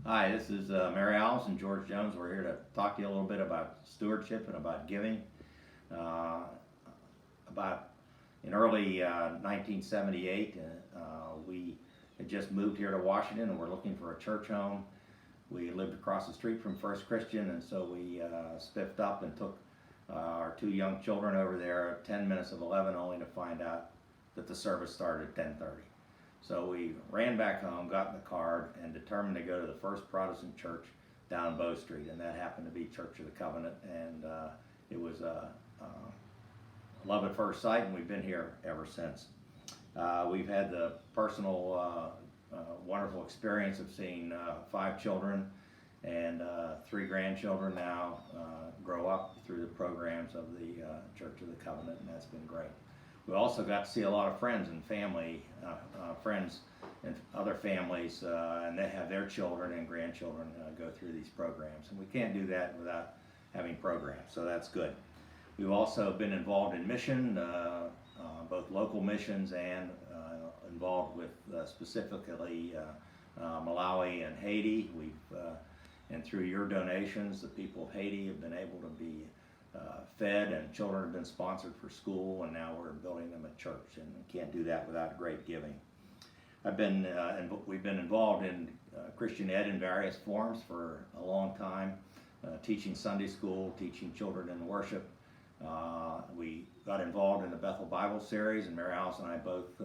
Hi, this is Mary Alice and George Jones. We're here to talk to you a little bit about stewardship and about giving. Uh, about in early 1978, we had just moved here to Washington and we're looking for a church home. We lived across the street from First Christian, and so we spiffed up and took our two young children over there at 10 minutes of 11, only to find out that the service started at 10:30. So we ran back home, got in the car, and determined to go to the First Protestant Church down Bow Street, and that happened to be Church of the Covenant, and it was love at first sight, and we've been here ever since. We've had the personal wonderful experience of seeing 5 children and 3 grandchildren now grow up through the programs of the Church of the Covenant, and that's been great. We also got to see a lot of friends and family, friends and other families, and they have their children and grandchildren go through these programs. And we can't do that without having programs, so that's good. We've also been involved in mission, both local missions and involved with specifically Malawi and Haiti. And through your donations, the people of Haiti have been able to be fed, and children have been sponsored for school, and now we're building them a church, and we can't do that without great giving. We've been involved in Christian ed in various forms for a long time, teaching Sunday school, teaching children in worship. We got involved in the Bethel Bible series, and Mary Alice and I both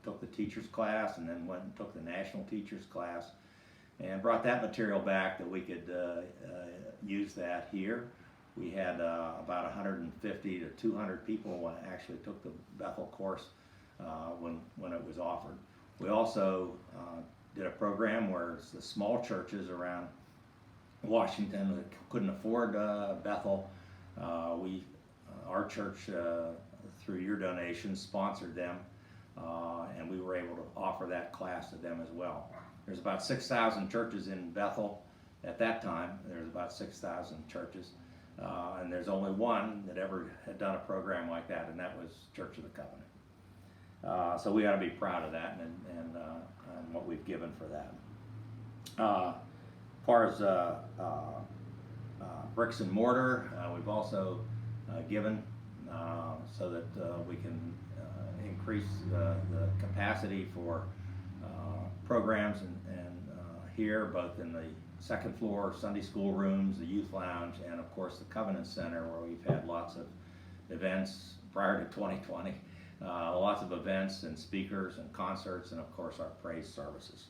took the teacher's class and then went and took the national teacher's class and brought that material back that we could use that here. We had about 150 to 200 people actually took the Bethel course when it was offered. We also did a program where the small churches around Washington that couldn't afford Bethel, our church, through your donations, sponsored them, and we were able to offer that class to them as well. There's about 6,000 churches in Bethel at that time. There's about 6,000 churches. And there's only one that ever had done a program like that, and that was Church of the Covenant. So we ought to be proud of that and what we've given for that. As far as bricks and mortar, we've also given so that we can increase the capacity for programs and here, both in the second floor Sunday school rooms, the youth lounge, and of course the Covenant Center, where we've had lots of events prior to 2020, lots of events and speakers and concerts, and of course our praise services.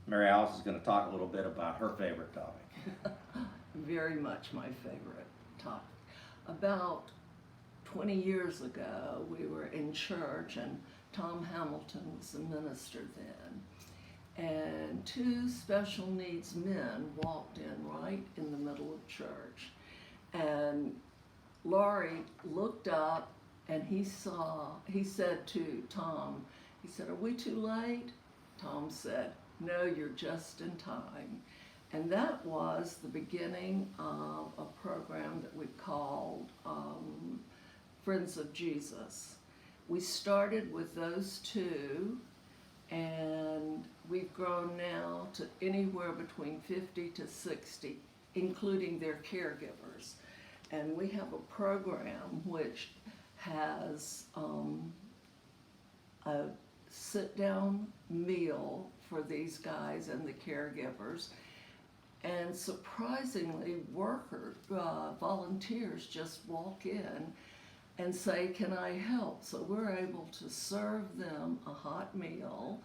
Mary Alice is going to talk a little bit about her favorite topic. Very much my favorite topic. About 20 years ago, we were in church, and Tom Hamilton was the minister then. And 2 special needs men walked in right in the middle of church. And Laurie looked up and he said to Tom, he said, "Are we too late?" Tom said, "No, you're just in time." And that was the beginning of a program that we called Friends of Jesus. We started with those 2, and we've grown now to anywhere between 50 to 60, including their caregivers. And we have a program which has a sit-down meal for these guys and the caregivers. And surprisingly, volunteers just walk in and say, "Can I help?" So we're able to serve them a hot meal,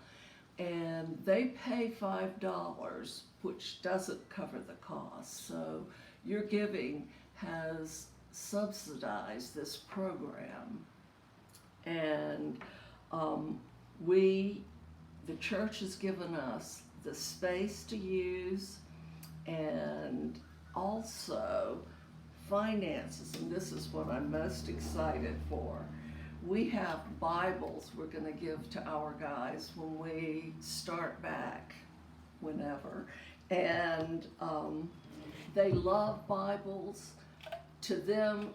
and they pay $5, which doesn't cover the cost. So your giving has subsidized this program. And the church has given us the space to use, and also finances, and this is what I'm most excited for. We have Bibles we're going to give to our guys when we start back, whenever. And they love Bibles. To them,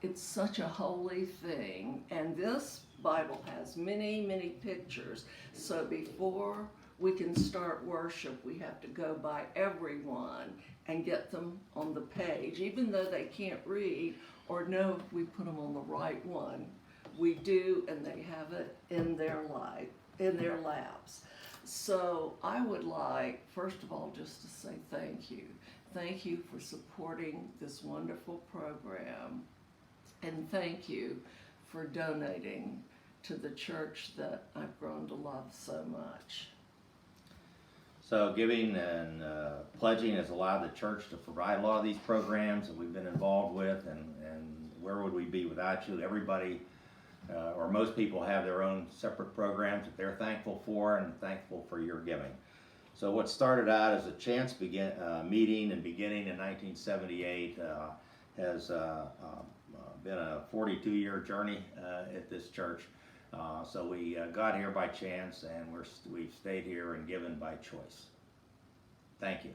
it's such a holy thing. And this Bible has many, many pictures. So before we can start worship, we have to go by everyone and get them on the page, even though they can't read or know if we put them on the right one. We do, and they have it in their laps. So I would like, first of all, just to say thank you. Thank you for supporting this wonderful program, and thank you for donating to the church that I've grown to love so much. So giving and pledging has allowed the church to provide a lot of these programs that we've been involved with, and where would we be without you? Everybody, or most people, have their own separate programs that they're thankful for, and thankful for your giving. So what started out as a chance meeting and beginning in 1978 has been a 42-year journey at this church. So we got here by chance, and we've stayed here and given by choice. Thank you.